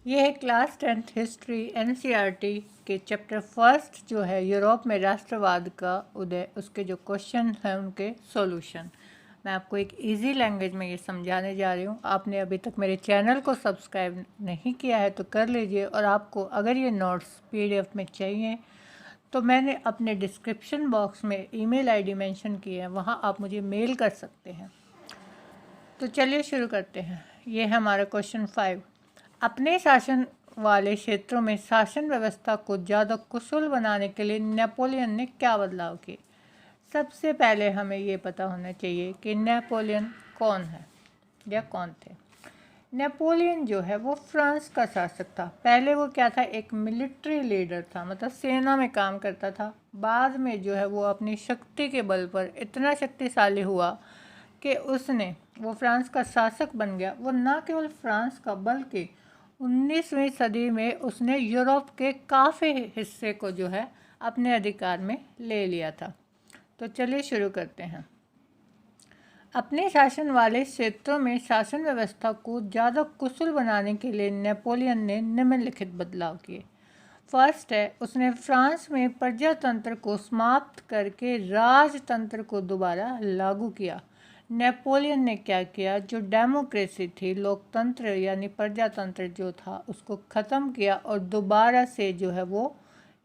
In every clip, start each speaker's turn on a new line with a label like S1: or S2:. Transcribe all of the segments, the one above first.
S1: ये है class 10th history NCERT के चैप्टर फर्स्ट जो है यूरोप में राष्ट्रवाद का उदय, उसके जो क्वेश्चन हैं उनके सॉल्यूशन। मैं आपको एक इजी लैंग्वेज में ये समझाने जा रही हूँ। आपने अभी तक मेरे चैनल को सब्सक्राइब नहीं किया है तो कर लीजिए, और आपको अगर ये नोट्स पीडीएफ में चाहिए तो मैंने अपने डिस्क्रिप्शन बॉक्स में ईमेल आईडी मेंशन की है, वहाँ आप मुझे मेल कर सकते हैं। तो चलिए शुरू करते हैं। ये है हमारा क्वेश्चन 5। अपने शासन वाले क्षेत्रों में शासन व्यवस्था को ज़्यादा कुशल बनाने के लिए नेपोलियन ने क्या बदलाव किए। सबसे पहले हमें ये पता होना चाहिए कि नेपोलियन कौन है या कौन थे। नेपोलियन जो है वो फ्रांस का शासक था। पहले वो क्या था, एक मिलिट्री लीडर था, मतलब सेना में काम करता था। बाद में जो है वो अपनी शक्ति के बल पर इतना शक्तिशाली हुआ कि वो फ्रांस का शासक बन गया। वो न केवल फ्रांस का बल्कि 19वीं सदी में उसने यूरोप के काफ़ी हिस्से को जो है अपने अधिकार में ले लिया था। तो चलिए शुरू करते हैं। अपने शासन वाले क्षेत्रों में शासन व्यवस्था को ज़्यादा कुशल बनाने के लिए नेपोलियन ने निम्नलिखित बदलाव किए। फर्स्ट है, उसने फ्रांस में प्रजातंत्र को समाप्त करके राजतंत्र को दोबारा लागू किया। नेपोलियन ने क्या किया, जो डेमोक्रेसी थी, लोकतंत्र यानी प्रजातंत्र जो था, उसको ख़त्म किया और दोबारा से जो है वो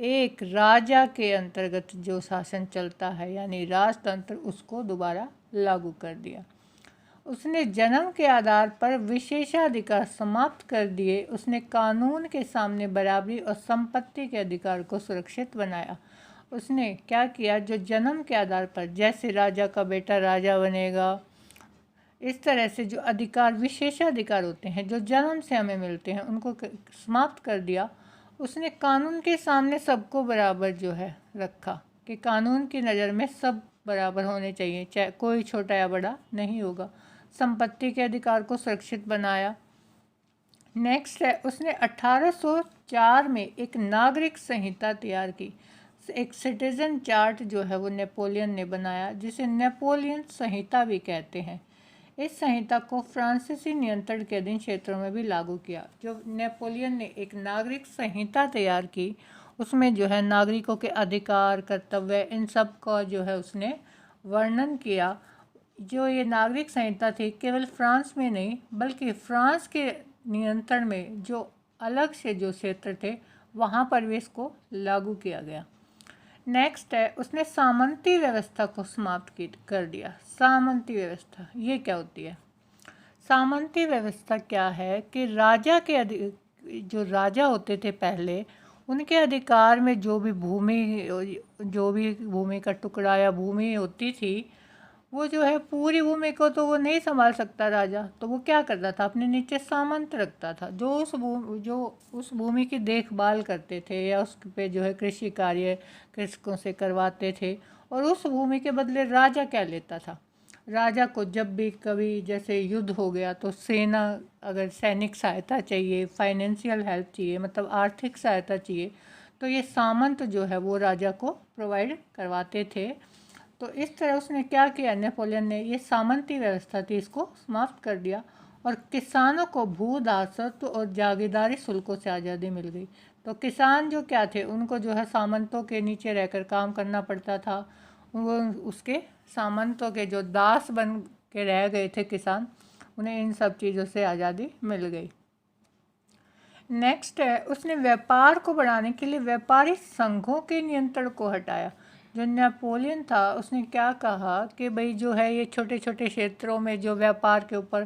S1: एक राजा के अंतर्गत जो शासन चलता है यानी राजतंत्र, उसको दोबारा लागू कर दिया। उसने जन्म के आधार पर विशेषाधिकार समाप्त कर दिए। उसने कानून के सामने बराबरी और संपत्ति के अधिकार को सुरक्षित बनाया। उसने क्या किया, जो जन्म के आधार पर, जैसे राजा का बेटा राजा बनेगा, इस तरह से जो अधिकार विशेषाधिकार होते हैं जो जन्म से हमें मिलते हैं उनको समाप्त कर दिया। उसने कानून के सामने सबको बराबर जो है रखा कि कानून की नज़र में सब बराबर होने चाहिए, चाहे कोई छोटा या बड़ा नहीं होगा। संपत्ति के अधिकार को सुरक्षित बनाया। नेक्स्ट है, उसने 1804 में एक नागरिक संहिता तैयार की। एक सिटीजन चार्ट जो है वो नेपोलियन ने बनाया, जिसे नेपोलियन संहिता भी कहते हैं। इस संहिता को फ्रांसीसी नियंत्रण के अधीन क्षेत्रों में भी लागू किया। जो नेपोलियन ने एक नागरिक संहिता तैयार की, उसमें जो है नागरिकों के अधिकार, कर्तव्य, इन सब का जो है उसने वर्णन किया। जो ये नागरिक संहिता थी, केवल फ्रांस में नहीं बल्कि फ्रांस के नियंत्रण में जो अलग से जो क्षेत्र थे वहाँ पर भी इसको लागू किया गया। नेक्स्ट है, उसने सामंती व्यवस्था को समाप्त कर दिया। सामंती व्यवस्था ये क्या होती है? सामंती व्यवस्था क्या है कि राजा के जो राजा होते थे पहले, उनके अधिकार में जो भी भूमि का टुकड़ा या भूमि होती थी, वो जो है पूरी भूमि को तो वो नहीं संभाल सकता राजा, तो वो क्या करता था, अपने नीचे सामंत रखता था जो उस भूमि की देखभाल करते थे या उस पे जो है कृषि कार्य कृषकों से करवाते थे। और उस भूमि के बदले राजा क्या लेता था, राजा को जब भी कभी जैसे युद्ध हो गया तो सेना, अगर सैनिक सहायता चाहिए, फाइनेंशियल हेल्प चाहिए, मतलब आर्थिक सहायता चाहिए, तो ये सामंत जो है वो राजा को प्रोवाइड करवाते थे। तो इस तरह उसने क्या किया, नेपोलियन ने ये सामंती व्यवस्था थी इसको समाप्त कर दिया और किसानों को भू दासत्व और जागीरदारी शुल्कों से आज़ादी मिल गई। तो किसान जो क्या थे, उनको जो है सामंतों के नीचे रहकर काम करना पड़ता था। वो उसके सामंतों के जो दास बन के रह गए थे किसान, उन्हें इन सब चीज़ों से आज़ादी मिल गई। नेक्स्ट है, उसने व्यापार को बढ़ाने के लिए व्यापारी संघों के नियंत्रण को हटाया। जो नेपोलियन था उसने क्या कहा कि भाई जो है ये छोटे छोटे क्षेत्रों में जो व्यापार के ऊपर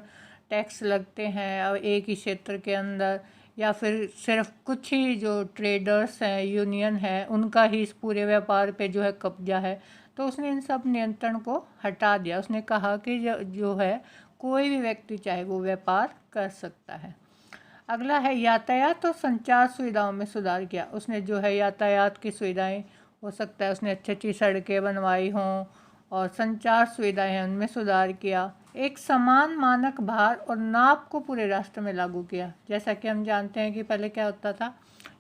S1: टैक्स लगते हैं और एक ही क्षेत्र के अंदर, या फिर सिर्फ कुछ ही जो ट्रेडर्स हैं, यूनियन है, उनका ही इस पूरे व्यापार पे जो है कब्जा है, तो उसने इन सब नियंत्रण को हटा दिया। उसने कहा कि जो है कोई भी व्यक्ति चाहे वो व्यापार कर सकता है। अगला है, यातायात और संचार सुविधाओं में सुधार किया। उसने जो है यातायात की सुविधाएं, हो सकता है उसने अच्छी अच्छी सड़कें बनवाई हों, और संचार सुविधाएं हैं उनमें सुधार किया। एक समान मानक भार और नाप को पूरे राष्ट्र में लागू किया। जैसा कि हम जानते हैं कि पहले क्या होता था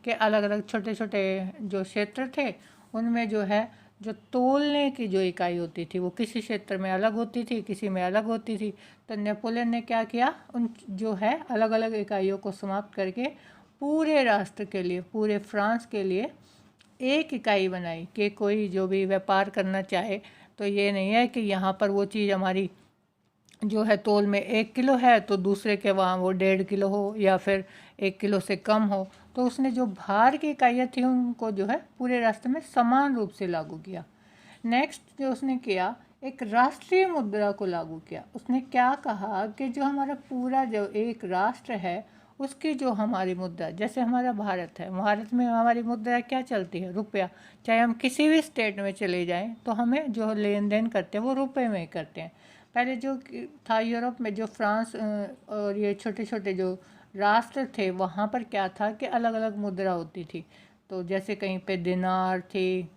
S1: कि अलग अलग छोटे छोटे जो क्षेत्र थे उनमें जो है जो तोलने की जो इकाई होती थी वो किसी क्षेत्र में अलग होती थी, किसी में अलग होती थी। तो नेपोलियन ने क्या किया, उन जो है अलग अलग इकाइयों को समाप्त करके पूरे राष्ट्र के लिए, पूरे फ्रांस के लिए एक इकाई बनाई कि कोई जो भी व्यापार करना चाहे तो ये नहीं है कि यहाँ पर वो चीज़ हमारी जो है तौल में 1 किलो है तो दूसरे के वहाँ वो 1.5 किलो हो या फिर 1 किलो से कम हो। तो उसने जो भार की इकाइयाँ थी उनको जो है पूरे राष्ट्र में समान रूप से लागू किया। नेक्स्ट जो उसने किया, एक राष्ट्रीय मुद्रा को लागू किया। उसने क्या कहा कि जो हमारा पूरा जो एक राष्ट्र है उसकी जो हमारी मुद्रा, जैसे हमारा भारत है, भारत में हमारी मुद्रा क्या चलती है, रुपया। चाहे हम किसी भी स्टेट में चले जाएं तो हमें जो लेन देन करते हैं वो रुपए में ही करते हैं। पहले जो था यूरोप में, जो फ्रांस और ये छोटे छोटे जो राष्ट्र थे वहाँ पर क्या था कि अलग अलग मुद्रा होती थी। तो जैसे कहीं पे दिनार थी,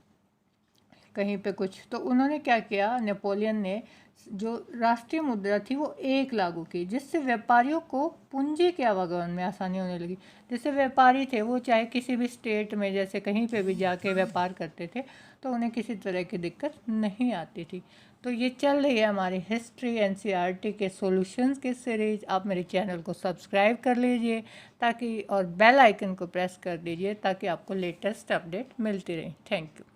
S1: कहीं पे कुछ। तो उन्होंने क्या किया, नेपोलियन ने जो राष्ट्रीय मुद्रा थी वो एक लागू की, जिससे व्यापारियों को पूंजी के आवागमन में आसानी होने लगी। जैसे व्यापारी थे वो चाहे किसी भी स्टेट में जैसे कहीं पे भी जाके व्यापार करते थे तो उन्हें किसी तरह की दिक्कत नहीं आती थी। तो ये चल रही है हमारी हिस्ट्री एनसीईआरटी के सॉल्यूशंस की सीरीज। आप मेरे चैनल को सब्सक्राइब कर लीजिए ताकि, और बेल आइकन को प्रेस कर दीजिए ताकि आपको लेटेस्ट अपडेट मिलती रहे। Thank you.